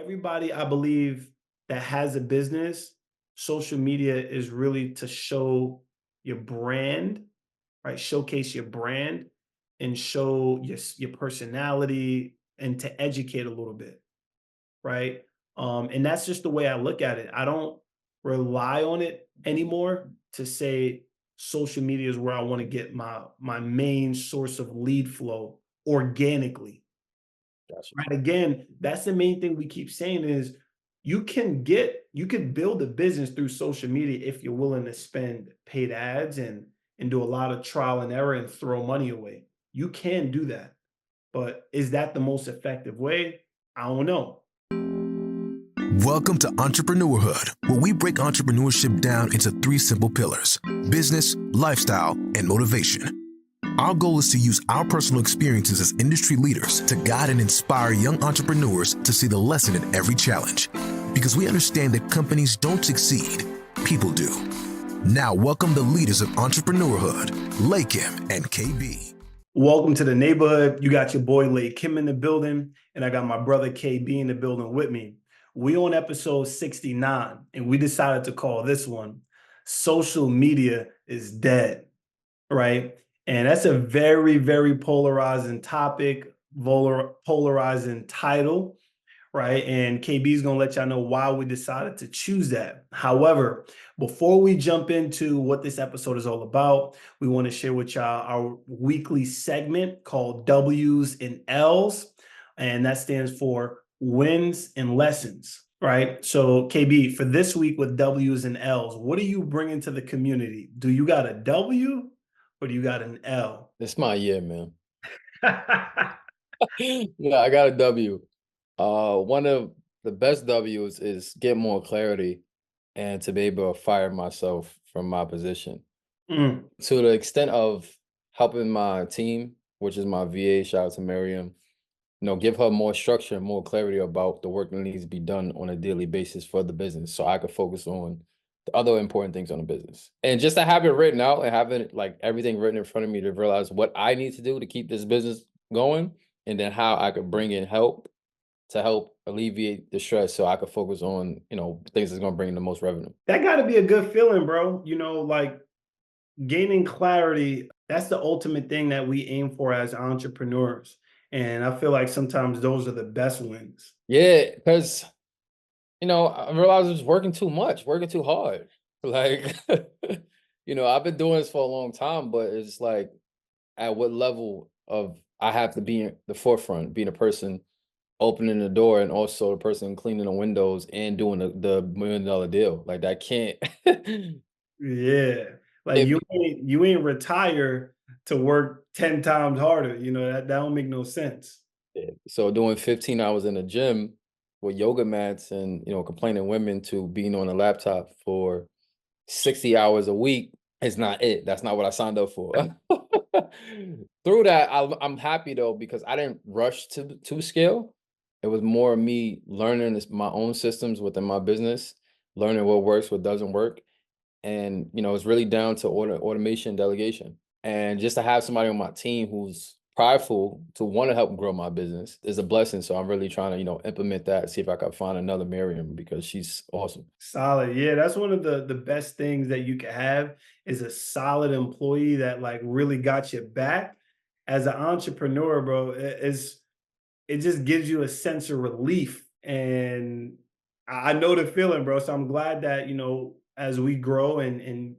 Everybody, I believe, that has a business, social media is really to show your brand, right? Showcase your brand and show your personality and to educate a little bit, right? And that's just the way I look at it. I don't rely on it anymore to say social media is where I want to get my main source of lead flow organically. Gotcha. Right. Again, that's the main thing we keep saying is you can build a business through social media if you're willing to spend paid ads and do a lot of trial and error and throw money away. You can do that. But is that the most effective way? I don't know. Welcome to Entrepreneurhood, where we break entrepreneurship down into three simple pillars: business, lifestyle, and motivation. Our goal is to use our personal experiences as industry leaders to guide and inspire young entrepreneurs to see the lesson in every challenge. Because we understand that companies don't succeed, people do. Now, welcome the leaders of Entrepreneurhood, Lay Kim and KB. Welcome to the neighborhood. You got your boy Lay Kim in the building, and I got my brother KB in the building with me. We on episode 69, and we decided to call this one Social Media is Dead, right? And that's a very, very polarizing topic, polarizing title, right? And KB is going to let y'all know why we decided to choose that. However, before we jump into what this episode is all about, we want to share with y'all our weekly segment called W's and L's. And that stands for wins and lessons, right? So, KB, for this week with W's and L's, what are you bringing to the community? Do you got a W or do you got an L? It's my year, man. Yeah, I got a W. One of the best W's is get more clarity and to be able to fire myself from my position. Mm, To the extent of helping my team, which is my VA, shout out to Miriam, give her more structure and more clarity about the work that needs to be done on a daily basis for the business so I could focus on the other important things on the business. And just to have it written out and having like everything written in front of me to realize what I need to do to keep this business going and then how I could bring in help to help alleviate the stress so I could focus on, things that's going to bring in the most revenue. that got to be a good feeling, bro. Like gaining clarity, that's the ultimate thing that we aim for as entrepreneurs. And I feel like sometimes those are the best wins. Yeah, because, I realized I was working too much, working too hard. Like, I've been doing this for a long time, but it's like, at what level of I have to be in the forefront, being a person opening the door and also the person cleaning the windows and doing the $1 million deal. Like that can't Yeah. Like can't be. you ain't retire to work 10 times harder. That don't make no sense. Yeah. So doing 15 hours in the gym with yoga mats and complaining women to being on a laptop for 60 hours a week is not it. That's not what I signed up for. Through that, I'm happy though because I didn't rush to scale. It was more me learning my own systems within my business, learning what works, what doesn't work, and it's really down to automation, delegation, and just to have somebody on my team who's prideful to want to help grow my business is a blessing. So I'm really trying to implement that, see if I can find another Miriam because she's awesome. Solid. Yeah, that's one of the best things that you can have is a solid employee that like really got your back. As an entrepreneur, bro, it just gives you a sense of relief. And I know the feeling, bro. So I'm glad that, as we grow and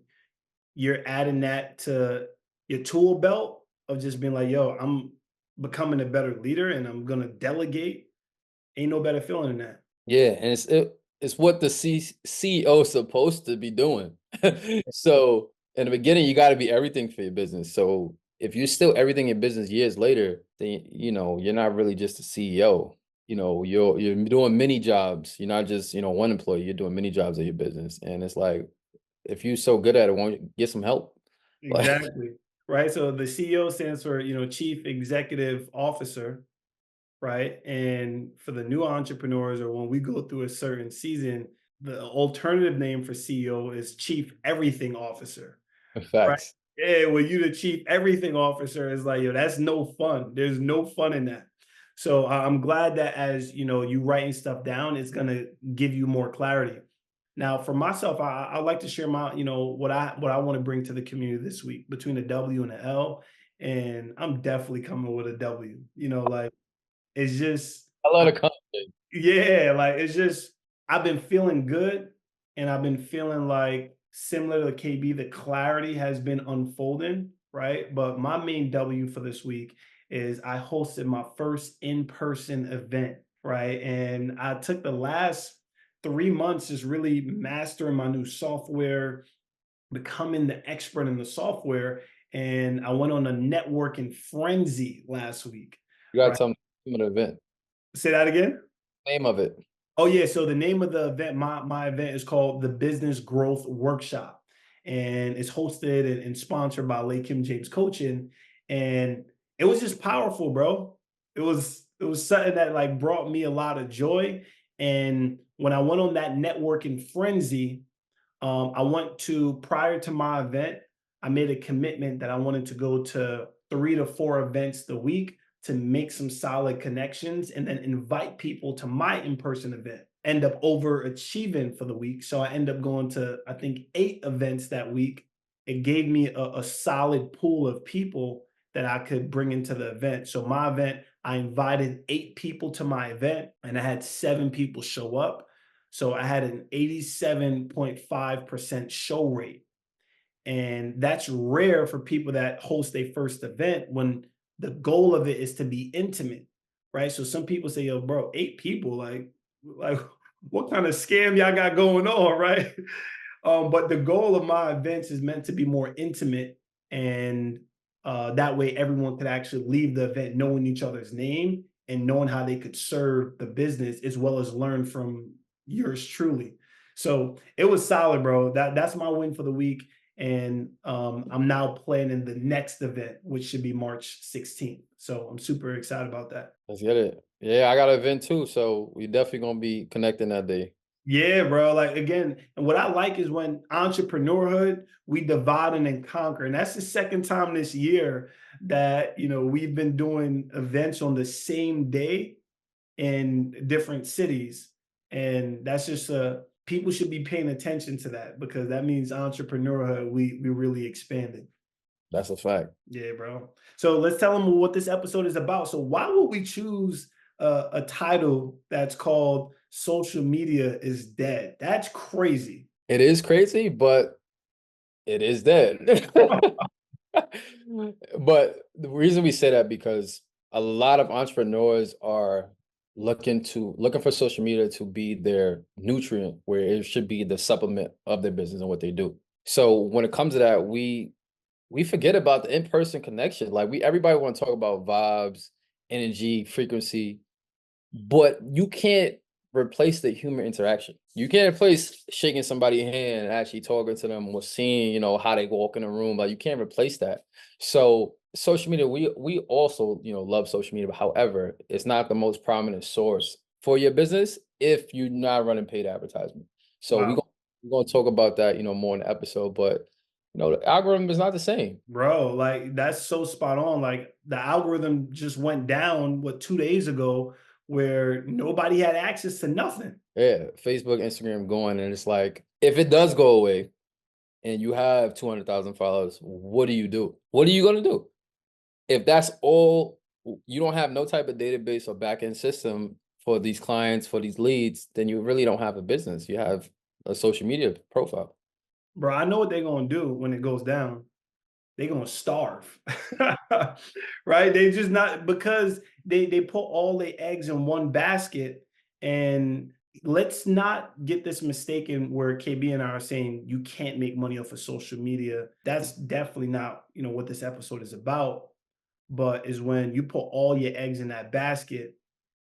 you're adding that to your tool belt of just being like, yo, I'm becoming a better leader and I'm gonna delegate. Ain't no better feeling than that. Yeah, and it's what the CEO is supposed to be doing. So in the beginning, you got to be everything for your business. So if you're still everything in business years later, then you're not really just a CEO. You're doing many jobs. You're not just one employee. You're doing many jobs at your business, and it's like if you're so good at it, won't you get some help? Like, Exactly. Right. So the CEO stands for, Chief Executive Officer, right? And for the new entrepreneurs or when we go through a certain season, the alternative name for CEO is Chief Everything Officer, right? facts. Yeah, when you the Chief Everything Officer is like, yo, that's no fun. There's no fun in that. So I'm glad that as you know, you writing stuff down, it's gonna give you more clarity. Now, for myself, I like to share my, what I want to bring to the community this week between a W and a L, and I'm definitely coming with a W. Like it's just, I love the content. yeah, like it's just I've been feeling good, and I've been feeling like similar to KB, the clarity has been unfolding, right? But my main W for this week is I hosted my first in-person event, right? And I took the last 3 months just really mastering my new software, becoming the expert in the software. And I went on a networking frenzy last week, You gotta right? tell me the name of the event. Say that again. Name of it. Oh yeah, so the name of the event, my event is called the Business Growth Workshop, and it's hosted and sponsored by Lake Kim James Coaching, and it was just powerful, bro. It was something that like brought me a lot of joy, and when I went on that networking frenzy, I want to, prior to my event, I made a commitment that I wanted to go to 3 to 4 events a week to make some solid connections and then invite people to my in-person event. End up overachieving for the week. So I end up going to, I think, 8 events that week. It gave me a solid pool of people that I could bring into the event. So my event, I invited 8 people to my event and I had 7 people show up. So I had an 87.5% show rate. And that's rare for people that host a first event when the goal of it is to be intimate, right? So some people say, yo, bro, 8 people, like what kind of scam y'all got going on, right? But the goal of my events is meant to be more intimate, and that way everyone could actually leave the event knowing each other's name and knowing how they could serve the business as well as learn from yours truly. So it was solid, bro. That's my win for the week. And I'm now planning the next event, which should be March 16th. So I'm super excited about that. Let's get it. Yeah, I got an event too, so we definitely gonna be connecting that day. Yeah, bro. Like again, and what I like is when entrepreneurhood, we divide and conquer. And that's the second time this year that we've been doing events on the same day in different cities. And that's just people should be paying attention to that because that means entrepreneurhood, we really expanded. That's a fact. Yeah, bro. So let's tell them what this episode is about. So why would we choose a title that's called "Social Media is Dead"? That's crazy. It is crazy, but it is dead. But the reason we say that because a lot of entrepreneurs are looking for social media to be their nutrient, where it should be the supplement of their business and what they do. So when it comes to that, we forget about the in-person connection. Like everybody want to talk about vibes, energy, frequency, but you can't replace the human interaction. You can't replace shaking somebody's hand and actually talking to them or seeing, how they walk in a room. Like you can't replace that. So social media, we also, love social media. But however, it's not the most prominent source for your business if you're not running paid advertisement. So Wow, we're gonna talk about that, more in the episode. But the algorithm is not the same. bro. Like that's so spot on. Like the algorithm just went down 2 days ago where nobody had access to nothing. Yeah, Facebook, Instagram going, and it's like if it does go away and you have 200,000 followers, what do you do? What are you gonna do? If that's all, you don't have no type of database or backend system for these clients, for these leads, then you really don't have a business. You have a social media profile. Bro, I know what they're gonna do when it goes down. They're gonna starve. Right? They just not because they put all their eggs in one basket. And let's not get this mistaken where KB and I are saying you can't make money off of social media. That's definitely not, what this episode is about. But is when you put all your eggs in that basket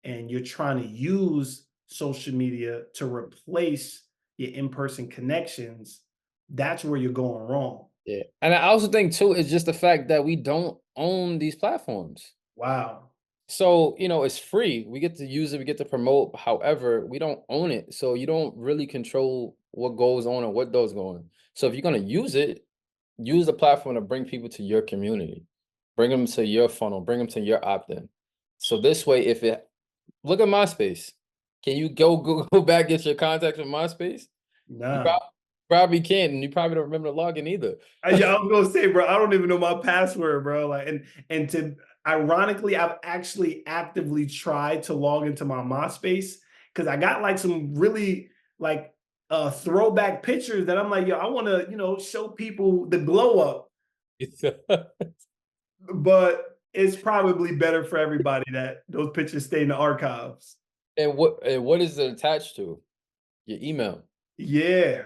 and you're trying to use social media to replace your in-person connections, that's where you're going wrong. Yeah. And I also think too, it's just the fact that we don't own these platforms. Wow. So, it's free. We get to use it, we get to promote. However, we don't own it. So you don't really control what goes on and what does go on. So if you're going to use it, use the platform to bring people to your community, bring them to your funnel, bring them to your opt-in. So this way, if it look at MySpace, can you go back get your contacts from MySpace? You Nah. probably can't, and you probably don't remember the login either. Yeah, I was gonna say, bro, I don't even know my password, bro. Like, and to ironically, I've actually actively tried to log into my MySpace because I got like some really like throwback pictures that I'm like, yo, I want to, show people the glow up, but it's probably better for everybody that those pictures stay in the archives. And what is it attached to? Your email. Yeah.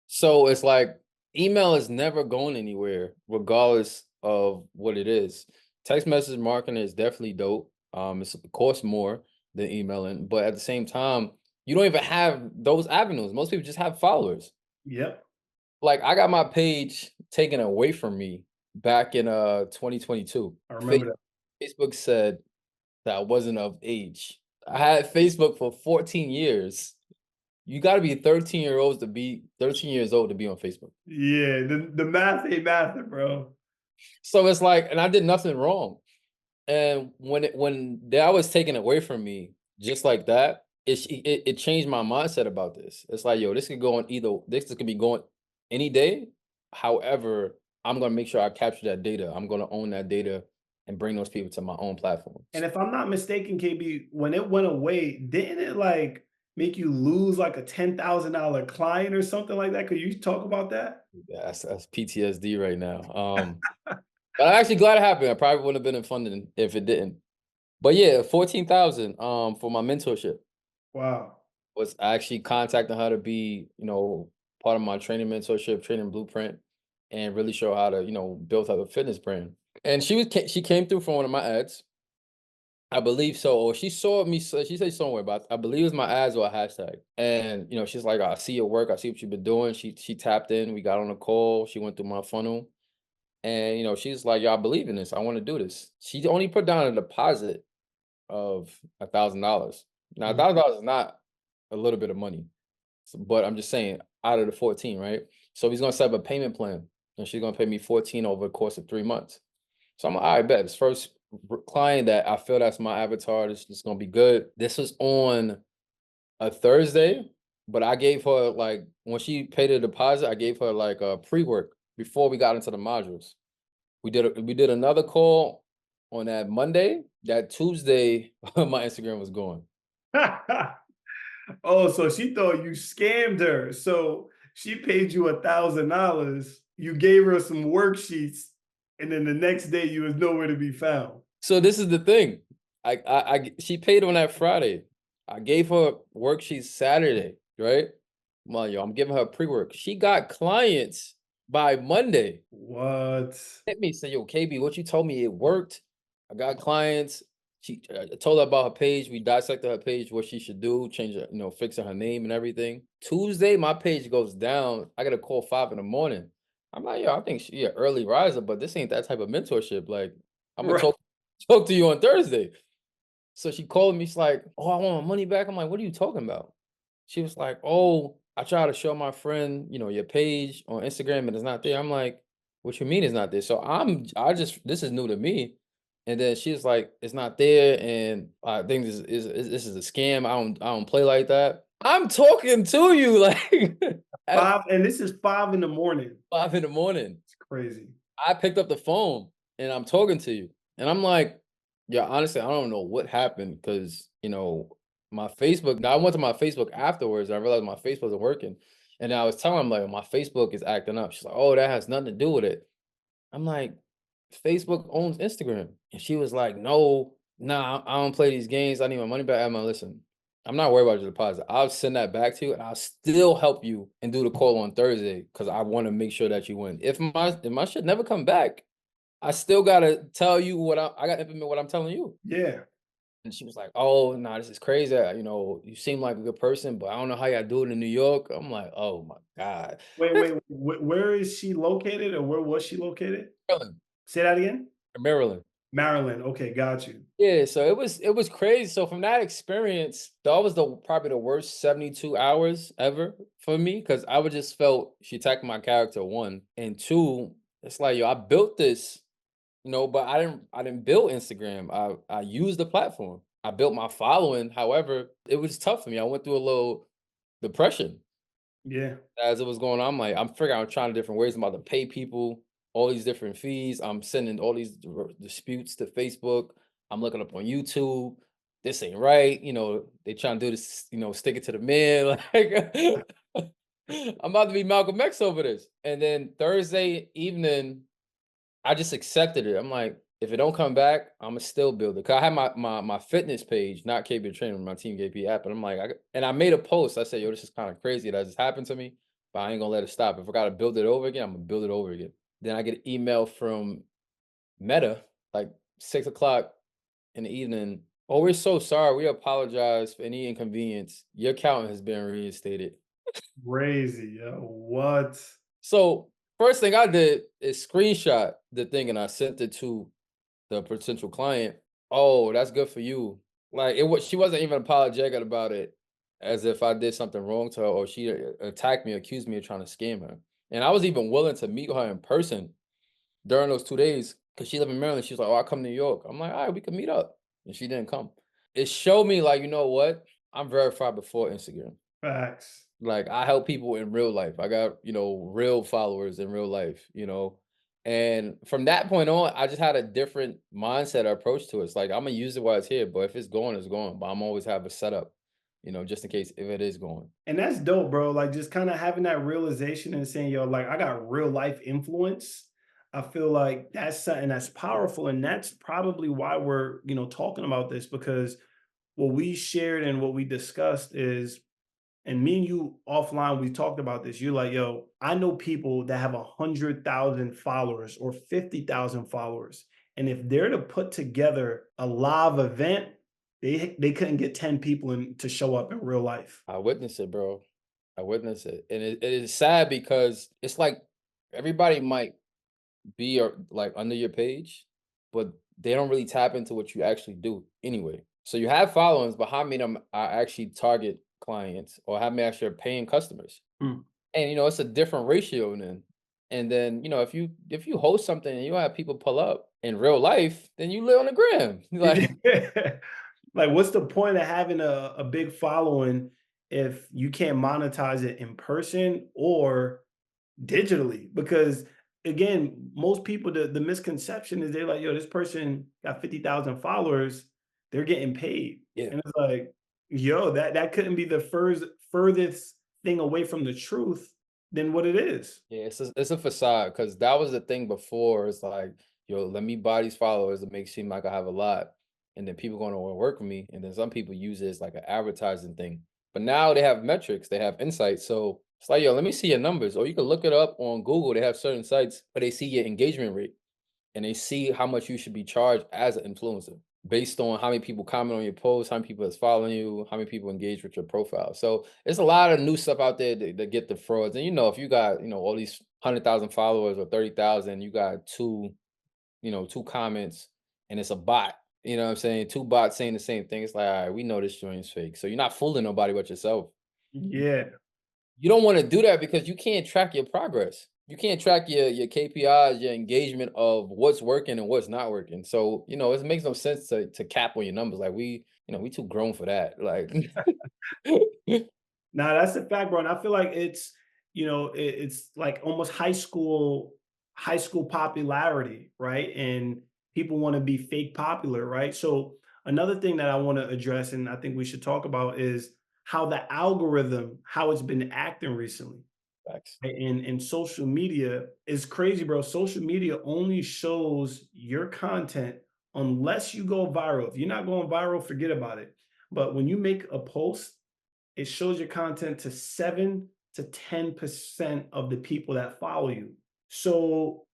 So it's like email is never going anywhere, regardless of what it is. Text message marketing is definitely dope. It costs more than emailing, but at the same time, you don't even have those avenues. Most people just have followers. Yep. Like I got my page taken away from me back in 2022. I remember that. Facebook said that I wasn't of age. I had Facebook for 14 years. You got to be 13 years old to be on Facebook. Yeah, the math ain't math, bro. So it's like, and I did nothing wrong. And when that was taken away from me, just like that, it changed my mindset about this. It's like, yo, this could go on this could be going any day. However, I'm gonna make sure I capture that data. I'm gonna own that data and bring those people to my own platform. And if I'm not mistaken, KB, when it went away, didn't it like make you lose like a $10,000 client or something like that? Could you talk about that? Yeah, that's PTSD right now. But I'm actually glad it happened. I probably wouldn't have been in funding if it didn't. But yeah, 14,000 for my mentorship. Wow. Was actually contacting her to be, part of my training mentorship, training blueprint, and really show how to, build up a fitness brand. And she came through from one of my ads. I believe so. Or she saw me, so she said somewhere, but I believe it was my ads or a hashtag. And she's like, I see your work, I see what you've been doing. She tapped in, we got on a call, she went through my funnel. And she's like, "Y'all believe in this. I want to do this." She only put down a deposit of $1,000. Now, Mhm. $1,000 is not a little bit of money, but I'm just saying, out of the 14, right? So he's gonna set up a payment plan, and she's gonna pay me 14 over the course of 3 months. So I'm like, all right, bet. This first client that I feel that's my avatar. This is gonna be good. This was on a Thursday, but I gave her like when she paid the deposit, I gave her like a pre-work before we got into the modules. We did another call on that Monday. That Tuesday, my Instagram was gone. Oh, so she thought you scammed her. So she paid you $1,000. You gave her some worksheets, and then the next day you was nowhere to be found. So this is the thing. She paid on that Friday. I gave her worksheets Saturday, right? Come on, yo, I'm giving her pre-work. She got clients by Monday. What? Hit me, say, yo, KB, what you told me, it worked. I got clients. I told her about her page. We dissected her page, what she should do, change it, fixing her name and everything. Tuesday, my page goes down. I got to call 5 in the morning. I'm like, yo, I think she an early riser, but this ain't that type of mentorship. Like, I'm gonna Right. talk to you on Thursday. So she called me. She's like, oh, I want my money back. I'm like, what are you talking about? She was like, oh, I tried to show my friend, your page on Instagram and it's not there. I'm like, what you mean it's not there? So this is new to me. And then she's like, it's not there. And I think this is a scam. I don't play like that. I'm talking to you like at And this is 5 in the morning. 5 in the morning. It's crazy. I picked up the phone and I'm talking to you. And I'm like, yeah, honestly, I don't know what happened because, my Facebook, now I went to my Facebook afterwards and I realized my Facebook wasn't working. And I was telling him, like, my Facebook is acting up. She's like, oh, that has nothing to do with it. I'm like, Facebook owns Instagram. And she was like, no, nah, I don't play these games. I need my money back. I'm like, listen, I'm not worried about your deposit. I'll send that back to you and I'll still help you and do the call on Thursday because I want to make sure that you win. If my shit never come back, I still gotta tell you I gotta implement what I'm telling you. Yeah. And she was like, oh no, nah, this is crazy. You seem like a good person, but I don't know how y'all do it in New York. I'm like, oh my God. Wait. Where is she located, or where was she located? Maryland. Say that again. Maryland. Maryland. Okay, got you. Yeah, so it was crazy. So from that experience, that was probably the worst 72 hours ever for me because I would just felt she attacked my character, one. And two, it's like, yo, I built this but I didn't build Instagram. I used the platform. I built my following. However, it was tough for me. I went through a little depression Yeah. as it was going on. I'm figuring out trying different ways. I'm about to pay people all these different fees. I'm sending all these disputes to Facebook. I'm looking up on YouTube. This ain't right. They trying to do this, stick it to the man. Like I'm about to be Malcolm X over this. And then Thursday evening, I just accepted it. I'm like, if it don't come back, I'ma still build it. Cause I had my fitness page, not KB Training, my Team KP app. And I'm like, and I made a post. I said, yo, this is kind of crazy that just happened to me, but I ain't gonna let it stop. If I gotta build it over again, I'm gonna build it over again. Then I get an email from Meta, like 6 o'clock in the evening. Oh, we're so sorry. We apologize for any inconvenience. Your account has been reinstated. Crazy, yo. What? So first thing I did is screenshot the thing and I sent it to the potential client. Oh, that's good for you. Like she wasn't even apologetic about it, as if I did something wrong to her or she attacked me, accused me of trying to scam her. And I was even willing to meet her in person during those 2 days because she lived in Maryland. She was like, "Oh, I'll come to New York." I'm like, "All right, we can meet up," and she didn't come. It showed me, like, you know what? I'm verified before Instagram. Facts. Like I help people in real life. I got, real followers in real life. And from that point on, I just had a different mindset or approach to it. It's like I'm gonna use it while it's here, but if it's going, it's going. But I'm always have a setup, just in case if it is going. And that's dope, bro. Like just kind of having that realization and saying, yo, like I got real life influence. I feel like that's something that's powerful. And that's probably why we're, talking about this because what we shared and what we discussed is, and me and you offline, we talked about this. You're like, yo, I know people that have 100,000 followers or 50,000 followers. And if they're to put together a live event, they couldn't get 10 people to show up in real life. I witnessed it, bro. I witnessed it. And it is sad because it's like everybody might be like under your page, but they don't really tap into what you actually do anyway. So you have followings, but how many of them are actually target clients or how many actually are paying customers? Mm. And it's a different ratio then. And then, if you host something and you don't have people pull up in real life, then you live on the gram. Like Like, what's the point of having a big following if you can't monetize it in person or digitally? Because again, most people, the misconception is they're like, yo, this person got 50,000 followers, they're getting paid. yeah. And it's like, yo, that couldn't be the furthest thing away from the truth than what it is. Yeah, it's a facade because that was the thing before. It's like, yo, let me buy these followers to make seem like I have a lot, and then people gonna want to work with me. And then some people use it as like an advertising thing. But now they have metrics, they have insights. So it's like, yo, let me see your numbers, or you can look it up on Google. They have certain sites where they see your engagement rate and they see how much you should be charged as an influencer based on how many people comment on your posts, how many people is following you, how many people engage with your profile. So there's a lot of new stuff out there that get the frauds. And if you got, all these 100,000 followers or 30,000, you got two comments and it's a bot. You know what I'm saying? Two bots saying the same thing. It's like, all right, we know this joint's fake. So you're not fooling nobody but yourself. Yeah. You don't want to do that because you can't track your progress. You can't track your KPIs, your engagement of what's working and what's not working. So, it makes no sense to cap on your numbers. Like we too grown for that. Like Nah, that's a fact, bro. And I feel like it's like almost high school popularity, right? And people want to be fake popular, right? So another thing that I want to address, and I think we should talk about, is how the algorithm, how it's been acting recently. Facts. In social media is crazy, bro. Social media only shows your content unless you go viral. If you're not going viral, forget about it. But when you make a post, it shows your content to 7 to 10% of the people that follow you. So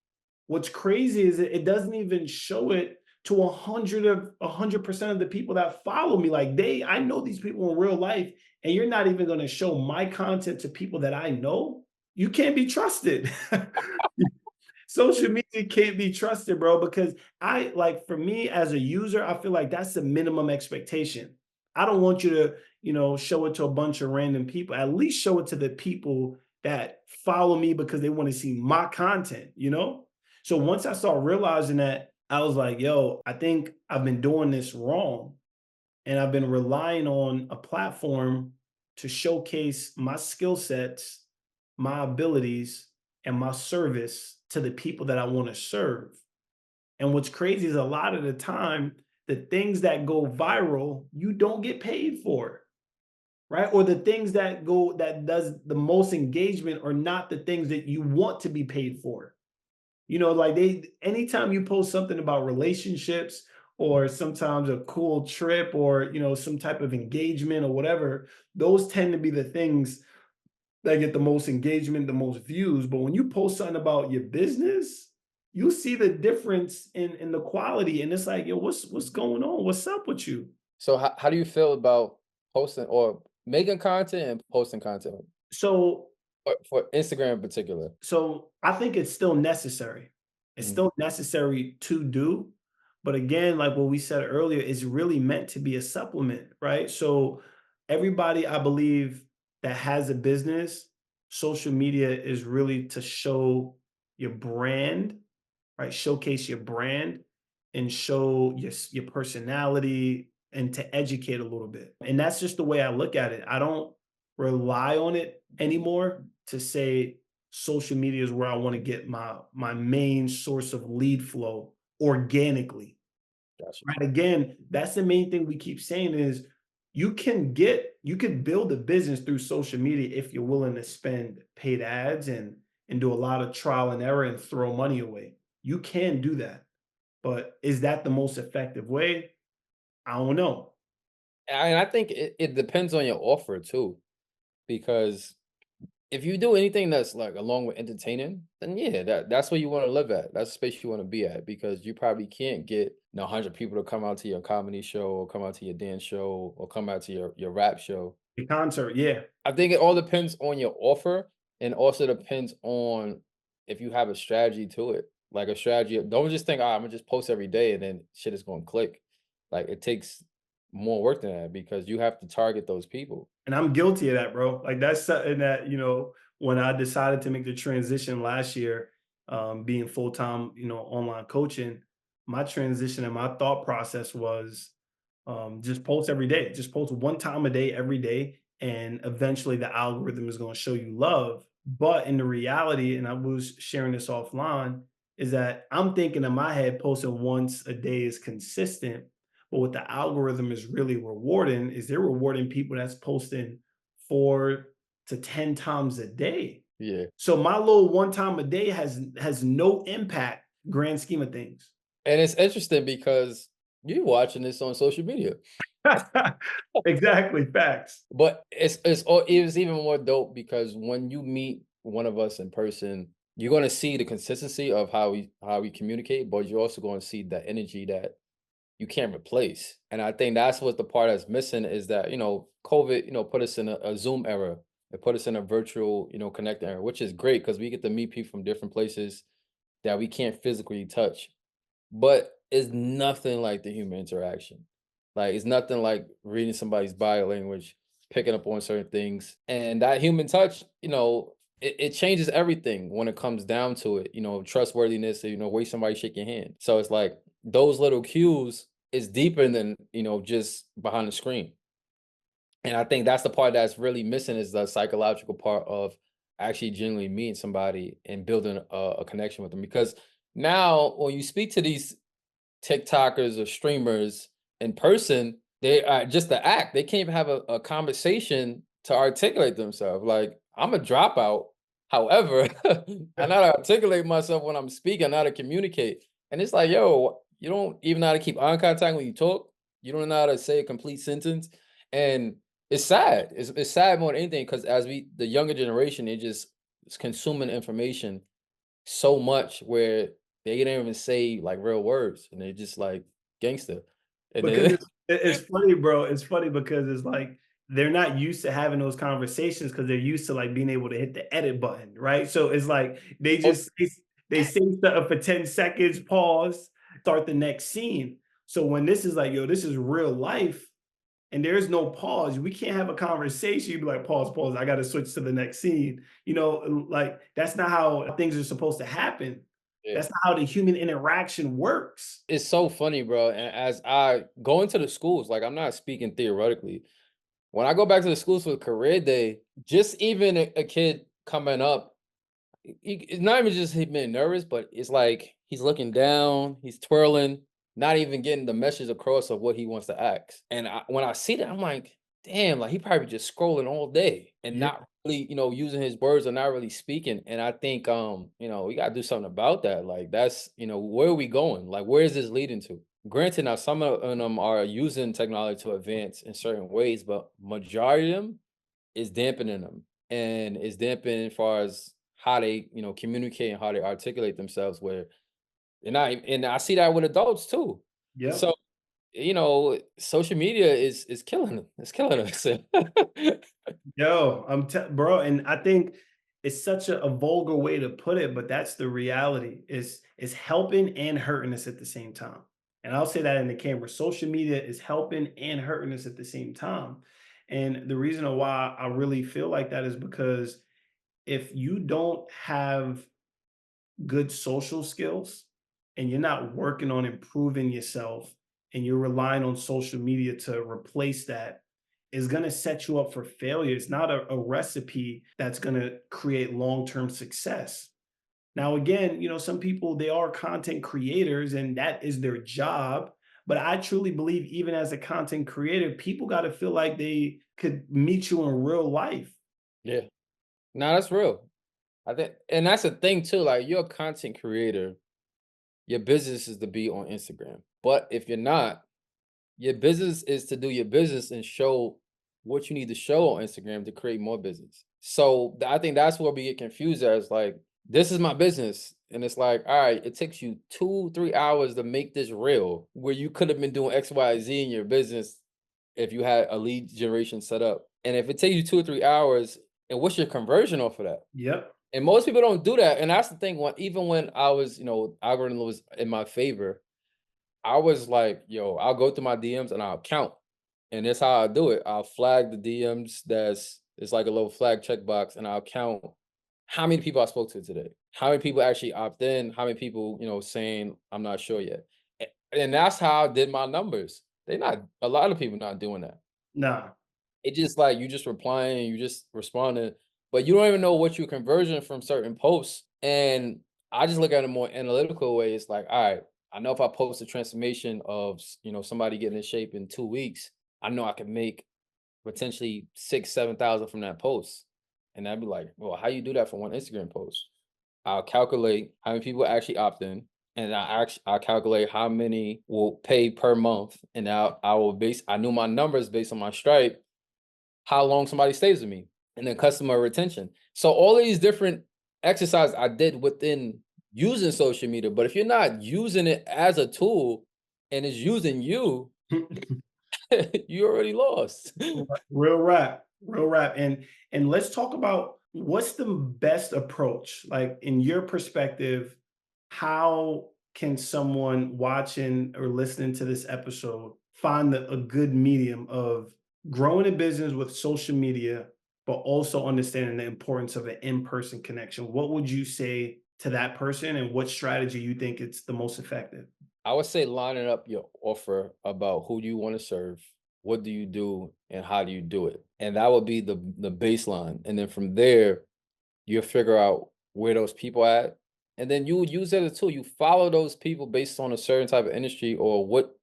what's crazy is it doesn't even show it to 100% of the people that follow me. Like I know these people in real life, and you're not even going to show my content to people that I know. You can't be trusted. Social media can't be trusted, bro, because for me as a user, I feel like that's the minimum expectation. I don't want you to, show it to a bunch of random people. At least show it to the people that follow me because they want to see my content. So once I start realizing that, I was like, yo, I think I've been doing this wrong. And I've been relying on a platform to showcase my skill sets, my abilities, and my service to the people that I want to serve. And what's crazy is a lot of the time, the things that go viral, you don't get paid for, right? Or the things that go that does the most engagement are not the things that you want to be paid for. Like anytime you post something about relationships or sometimes a cool trip or, some type of engagement or whatever, those tend to be the things that get the most engagement, the most views. But when you post something about your business, you see the difference in the quality. And it's like, yo, what's going on? What's up with you? So how do you feel about posting or making content and posting content So for Instagram in particular? So I think it's still necessary. It's Mm, still necessary to do. But again, like what we said earlier, it's really meant to be a supplement, right? So everybody, I believe, that has a business, social media is really to show your brand, right? Showcase your brand and show your personality and to educate a little bit. And that's just the way I look at it. I don't rely on it anymore to say social media is where I want to get my main source of lead flow organically. gotcha. Right. Again, that's the main thing we keep saying is you can build a business through social media if you're willing to spend paid ads and do a lot of trial and error and throw money away. You can do that. But is that the most effective way? I don't know. And I think it depends on your offer too, because if you do anything that's like along with entertaining, then yeah, that's where you want to live at. That's the space you want to be at because you probably can't get 100 people to come out to your comedy show or come out to your dance show or come out to your rap show. The concert, yeah. I think it all depends on your offer and also depends on if you have a strategy to it. Like a strategy, don't just think, I'm gonna just post every day and then shit is gonna click. Like it takes more work than that because you have to target those people. And I'm guilty of that, bro. Like that's something that, when I decided to make the transition last year, being full-time, online coaching, my transition and my thought process was just post every day. Just post one time a day every day. And eventually the algorithm is going to show you love. But in the reality, and I was sharing this offline, is that I'm thinking in my head posting once a day is consistent. But what the algorithm is really rewarding is they're rewarding people that's posting 4 to 10 times a day. Yeah. So my little one time a day has no impact, grand scheme of things. And it's interesting because you're watching this on social media. Exactly, facts. But it was even more dope because when you meet one of us in person, you're gonna see the consistency of how we communicate, but you're also gonna see the energy that you can't replace. And I think that's what the part that's missing is that, COVID, put us in a Zoom era. It put us in a virtual, connect era, which is great because we get to meet people from different places that we can't physically touch. But it's nothing like the human interaction. Like it's nothing like reading somebody's body language, picking up on certain things. And that human touch, it changes everything when it comes down to it, trustworthiness, way somebody shake your hand. So it's like those little cues is deeper than, just behind the screen. And I think that's the part that's really missing is the psychological part of actually genuinely meeting somebody and building a connection with them. Because now when you speak to these TikTokers or streamers in person, they are just the act. They can't even have a conversation to articulate themselves. Like I'm a dropout. However, I know how to articulate myself when I'm speaking, I know how to communicate. And it's like, yo, you don't even know how to keep eye contact when you talk. You don't know how to say a complete sentence. And it's sad. It's sad more than anything because the younger generation, they just is consuming information so much where they didn't even say like real words and they just like gangster. And Because then it's funny, bro. It's funny because it's like they're not used to having those conversations because they're used to like being able to hit the edit button, right? So it's like oh, they say something for 10 seconds, pause, start the next scene. So when this is like, yo, this is real life and there's no pause, we can't have a conversation. You'd be like, pause, pause. I got to switch to the next scene. Like that's not how things are supposed to happen. Yeah. That's not how the human interaction works. It's so funny, bro. And as I go into the schools, like I'm not speaking theoretically. When I go back to the schools for career day, just even a kid coming up, it's not even just him being nervous, but it's like he's looking down, he's twirling, not even getting the message across of what he wants to ask. And when I see that, I'm like, damn, like he probably just scrolling all day and Yeah. not really, using his words or not really speaking. And I think, we got to do something about that. Like that's, where are we going? Like, where is this leading to? Granted, now some of them are using technology to advance in certain ways, but majority of them is dampening them and is dampening as far as how they, communicate and how they articulate themselves. Where they're not, and I see that with adults too. Yep. So social media is killing them. It's killing us. Yo, bro, and I think it's such a vulgar way to put it, but that's the reality. It's helping and hurting us at the same time. And I'll say that in the camera. Social media is helping and hurting us at the same time. And the reason why I really feel like that is because if you don't have good social skills and you're not working on improving yourself and you're relying on social media to replace that, is going to set you up for failure. It's not a recipe that's going to create long-term success. Now, again, some people, they are content creators and that is their job. But I truly believe, even as a content creator, people got to feel like they could meet you in real life. Yeah, no, that's real. I think, and that's the thing too. Like you're a content creator, your business is to be on Instagram. But if you're not, your business is to do your business and show what you need to show on Instagram to create more business. So I think that's where we get confused as like, this is my business. And it's like, all right, it takes you 2-3 hours to make this real, where you could have been doing X, Y, Z in your business if you had a lead generation set up. And if it takes you 2 or 3 hours, and what's your conversion off of that? Yep. And most people don't do that. And that's the thing. Even when I was, algorithm was in my favor, I was like, yo, I'll go through my DMs and I'll count. And that's how I do it. I'll flag the DMs it's like a little flag checkbox, and I'll count how many people I spoke to today. How many people actually opt in, how many people, saying I'm not sure yet. And that's how I did my numbers. They not a lot of people not doing that. Nah. It just like you just replying, you just responding, but you don't even know what your conversion from certain posts. And I just look at it more analytical way. It's like, all right, I know if I post a transformation of somebody getting in shape in 2 weeks, I know I can make potentially 6-7 thousand from that post. And I'd be like, well, how you do that for one Instagram post? I'll calculate how many people actually opt in, and I'll calculate how many will pay per month, and I knew my numbers based on my Stripe, how long somebody stays with me, and then customer retention. So all of these different exercises I did within using social media. But if you're not using it as a tool and it's using you, you already lost. Real rap, real rap. And let's talk about what's the best approach, like in your perspective. How can someone watching or listening to this episode find a good medium of growing a business with social media, but also understanding the importance of an in-person connection? What would you say to that person, and what strategy you think it's the most effective? I would say lining up your offer about who do you want to serve, what do you do, and how do you do it. And that would be the baseline. And then from there, you'll figure out where those people at. And then you would use it as a tool. You follow those people based on a certain type of industry or what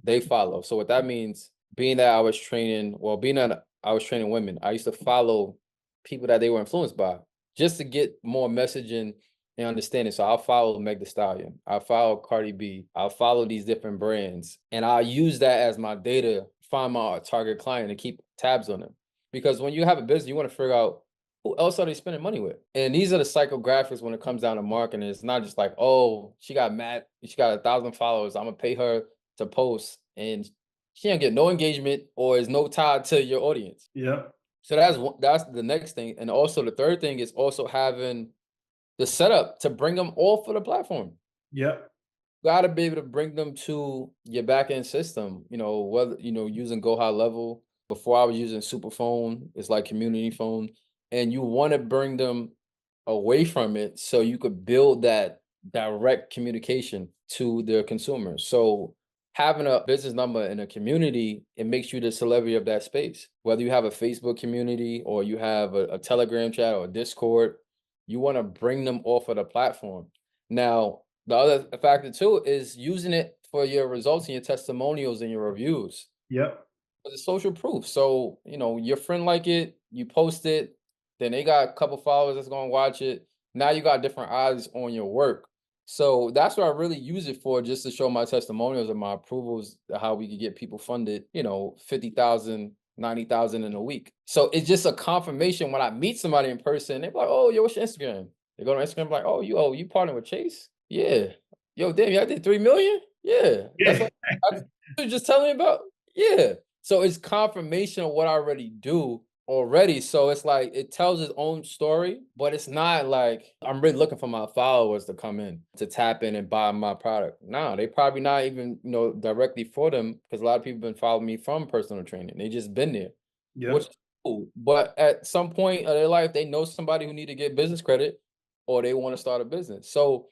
they follow. So what that means, being that I was training women, I used to follow people that they were influenced by just to get more messaging and understanding. So I'll follow Meg Thee Stallion, I'll follow Cardi B, I'll follow these different brands, and I'll use that as my data, find my target client and keep tabs on them. Because when you have a business, you want to figure out who else are they spending money with? And these are the psychographics when it comes down to marketing. It's not just like, oh, she got 1,000 followers, I'm gonna pay her to post, and she don't get no engagement or is no tied to your audience. Yeah. So that's the next thing. And also the third thing is also having the setup to bring them all for the platform. Yep. Got to be able to bring them to your back end system. Whether using Go High Level. Before I was using Superphone, it's like community phone, and you want to bring them away from it so you could build that direct communication to their consumers. So having a business number in a community, it makes you the celebrity of that space. Whether you have a Facebook community or you have a Telegram chat or a Discord, you want to bring them off of the platform. Now, the other factor too is using it for your results and your testimonials and your reviews. Yep. The social proof. So, your friend like it, you post it, then they got a couple followers that's gonna watch it. Now you got different eyes on your work. So that's what I really use it for, just to show my testimonials and my approvals, how we could get people funded, 50,000, 90,000 in a week. So it's just a confirmation when I meet somebody in person, they're like, oh, yo, what's your Instagram? They go to Instagram, like, oh, you partner with Chase? Yeah. Yo, damn, y'all did 3 million? Yeah. That's Yeah. what you just telling me about? Yeah. So it's confirmation of what I already do already. So it's like it tells its own story, but it's not like I'm really looking for my followers to come in to tap in and buy my product. No, they probably not even, directly for them, because a lot of people been following me from personal training. They just been there, which Yep. is cool. But at some point of their life, they know somebody who need to get business credit or they want to start a business. So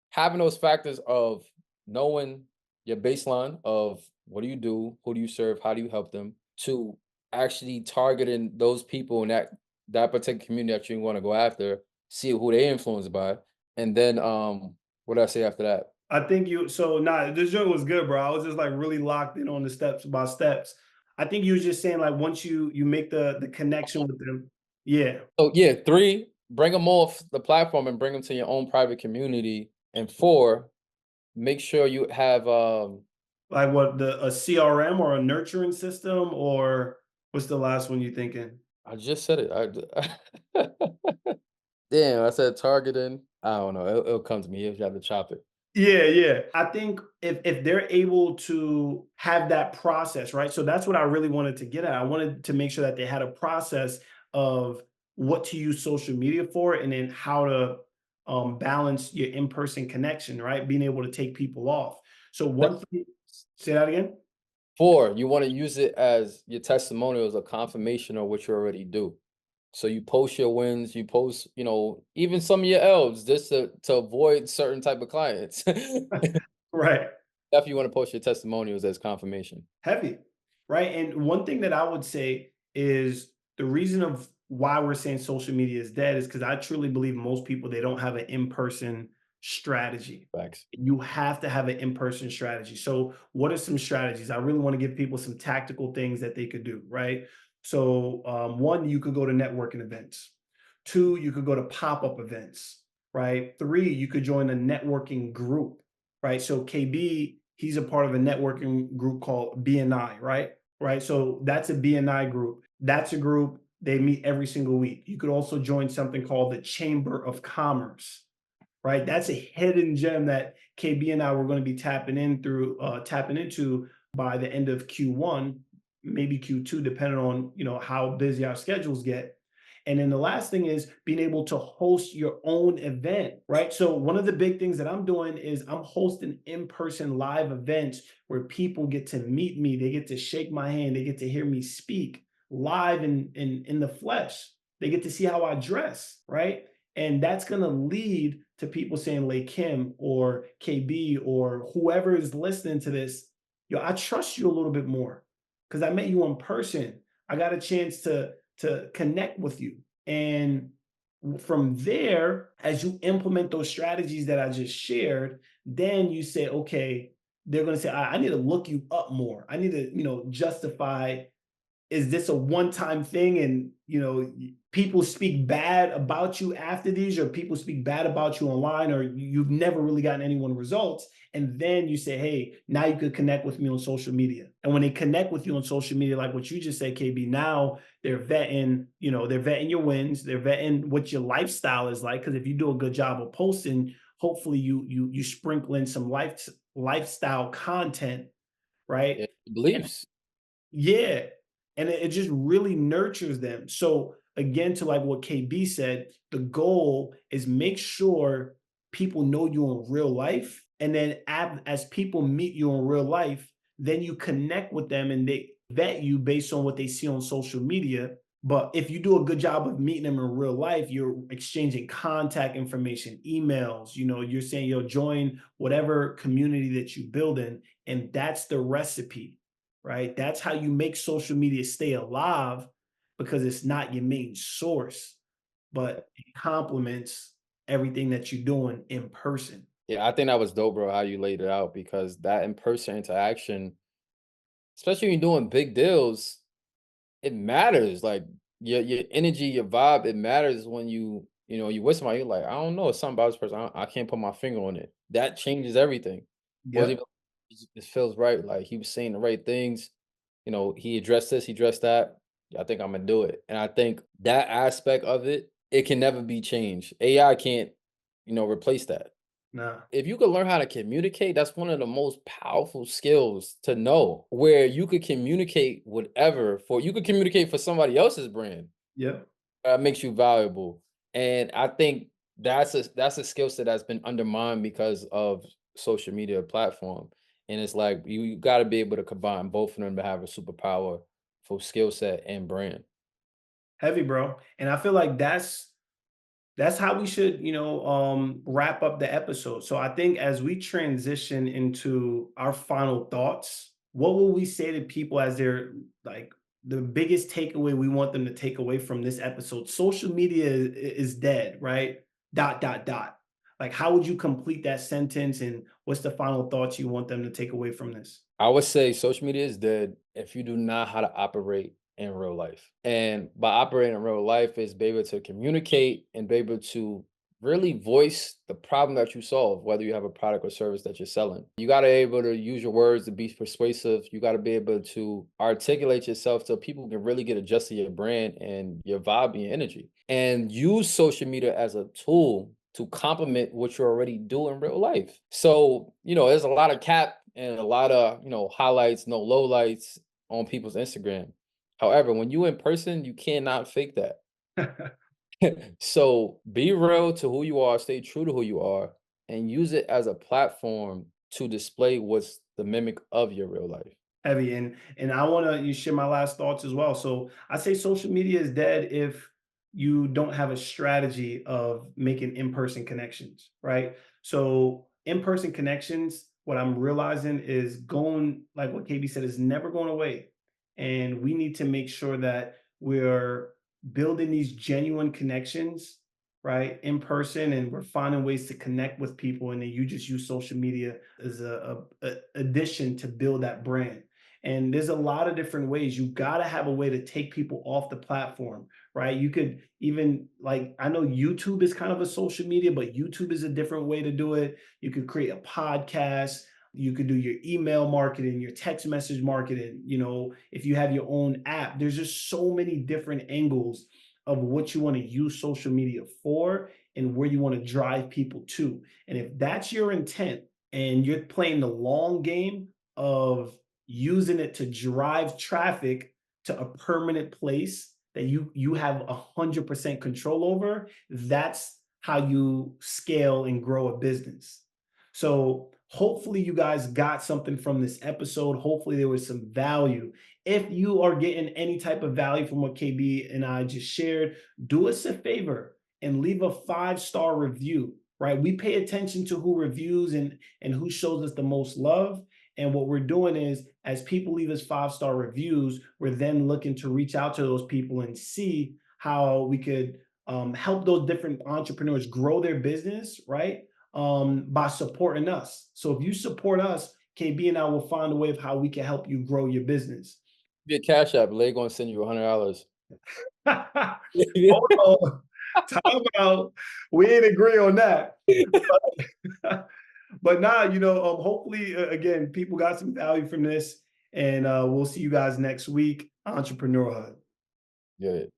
having those factors of knowing your baseline of what do you do, who do you serve, how do you help them, to actually targeting those people in that particular community that you want to go after, see who they influenced by, and then what did I say after that? I think this joint was good, bro. I was just like really locked in on the steps by steps. I think you was just saying like once you make the connection with them. Yeah. So yeah, 3, bring them off the platform and bring them to your own private community, and 4, make sure you have Like what, a CRM or a nurturing system, or what's the last one you thinking? I just said it. Damn, I said targeting. I don't know. It'll come to me if you have to chop it. Yeah, yeah. I think if they're able to have that process, right? So that's what I really wanted to get at. I wanted to make sure that they had a process of what to use social media for, and then how to balance your in-person connection, right? Being able to take people off. So one thing, say that again. 4, you want to use it as your testimonials, a confirmation of what you already do. So you post your wins, you post, even some of your L's, just to avoid certain type of clients. Right. Definitely you want to post your testimonials as confirmation. Heavy, right? And one thing that I would say is the reason of why we're saying social media is dead is because I truly believe most people, they don't have an in-person strategy. Facts. You have to have an in-person strategy. So what are some strategies? I really want to give people some tactical things that they could do, right? So one, you could go to networking events. 2, you could go to pop-up events, right? 3, you could join a networking group, right? So KB, he's a part of a networking group called BNI, right? Right. So that's a BNI group. That's a group, they meet every single week. You could also join something called the Chamber of Commerce, right? That's a hidden gem that KB and I were going to be tapping into by the end of Q1, maybe Q2, depending on how busy our schedules get. And then the last thing is being able to host your own event, right? So one of the big things that I'm doing is I'm hosting in-person live events where people get to meet me, they get to shake my hand, they get to hear me speak live in the flesh. They get to see how I dress, right? And that's going to lead to people saying, Lay Kim or KB or whoever is listening to this, yo, I trust you a little bit more because I met you in person. I got a chance to connect with you. And from there, as you implement those strategies that I just shared, then you say, okay, they're going to say, I need to look you up more. I need to, justify, is this a one-time thing? And, people speak bad about you after these, or people speak bad about you online, or you've never really gotten anyone results. And then you say, hey, now you could connect with me on social media. And when they connect with you on social media, like what you just said, KB, now they're vetting, they're vetting your wins, they're vetting what your lifestyle is like. Because if you do a good job of posting, hopefully you sprinkle in some lifestyle content, right? Yeah, beliefs. Yeah. And it just really nurtures them. So again, to like what KB said, the goal is make sure people know you in real life. And then as people meet you in real life, then you connect with them and they vet you based on what they see on social media. But if you do a good job of meeting them in real life, you're exchanging contact information, emails, you're saying, join whatever community that you build in. And that's the recipe, right? That's how you make social media stay alive, because it's not your main source, but it complements everything that you're doing in person. Yeah, I think that was dope, bro, how you laid it out, because that in-person interaction, especially when you're doing big deals, it matters. Like your energy, your vibe, it matters when you with somebody, you're like, I don't know, it's something about this person. I can't put my finger on it. That changes everything. Was Yep. it feels right. Like he was saying the right things. He addressed this, he addressed that. I think I'm gonna do it. And I think that aspect of it, it can never be changed. AI can't, replace that. Nah. If you could learn how to communicate, that's one of the most powerful skills to know, where you could communicate whatever you could communicate for somebody else's brand. Yep. That makes you valuable. And I think that's a skill set that's been undermined because of social media platform. And it's like you got to be able to combine both of them to have a superpower for skill set and brand. Heavy, bro. And I feel like that's how we should, wrap up the episode. So I think as we transition into our final thoughts, what will we say to people as their, like, the biggest takeaway we want them to take away from this episode? Social media is dead, right? Dot, dot, dot. Like, how would you complete that sentence? And what's the final thoughts you want them to take away from this? I would say social media is dead if you do not know how to operate in real life. And by operating in real life is be able to communicate and be able to really voice the problem that you solve, whether you have a product or service that you're selling. You got to be able to use your words to be persuasive. You got to be able to articulate yourself so people can really get adjusted to your brand and your vibe and your energy. And use social media as a tool to complement what you already do in real life. So, there's a lot of cap and a lot of, highlights, no lowlights on people's Instagram. However, when you in person, you cannot fake that. So be real to who you are, stay true to who you are, and use it as a platform to display what's the mimic of your real life. Heavy. And I want to share my last thoughts as well. So I say social media is dead if you don't have a strategy of making in-person connections, right? So in-person connections, what I'm realizing is going, like what KB said, is never going away. And we need to make sure that we're building these genuine connections, right, in person, and we're finding ways to connect with people. And then you just use social media as a addition to build that brand. And there's a lot of different ways. You got to have a way to take people off the platform, right? You could even, like, I know YouTube is kind of a social media, but YouTube is a different way to do it. You could create a podcast. You could do your email marketing, your text message marketing. If you have your own app, there's just so many different angles of what you want to use social media for and where you want to drive people to. And if that's your intent and you're playing the long game of using it to drive traffic to a permanent place that you have 100% control over, that's how you scale and grow a business. So hopefully you guys got something from this episode. Hopefully there was some value. If you are getting any type of value from what KB and I just shared, do us a favor and leave a 5-star review, right? We pay attention to who reviews and who shows us the most love. And what we're doing is, as people leave us 5-star reviews, we're then looking to reach out to those people and see how we could help those different entrepreneurs grow their business, right? By supporting us. So if you support us, KB and I will find a way of how we can help you grow your business. Your Cash App, Lay gonna send you $100. Hold on. Time out. We ain't agree on that. But now, hopefully, again, people got some value from this, and we'll see you guys next week. Entrepreneurhood. Good.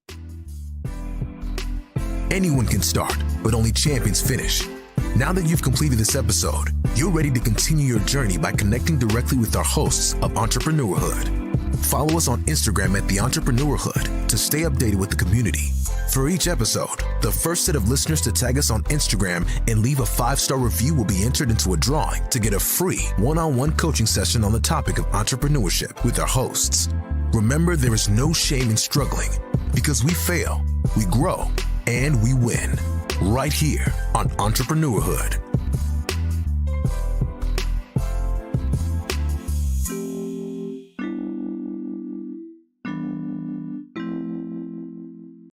Anyone can start, but only champions finish. Now that you've completed this episode, you're ready to continue your journey by connecting directly with our hosts of Entrepreneurhood. Follow us on Instagram at The Entrepreneurhood to stay updated with the community. For each episode, the first set of listeners to tag us on Instagram and leave a 5-star review will be entered into a drawing to get a free one-on-one coaching session on the topic of entrepreneurship with our hosts. Remember, there is no shame in struggling. Because we fail, we grow, and we win. Right here on Entrepreneurhood.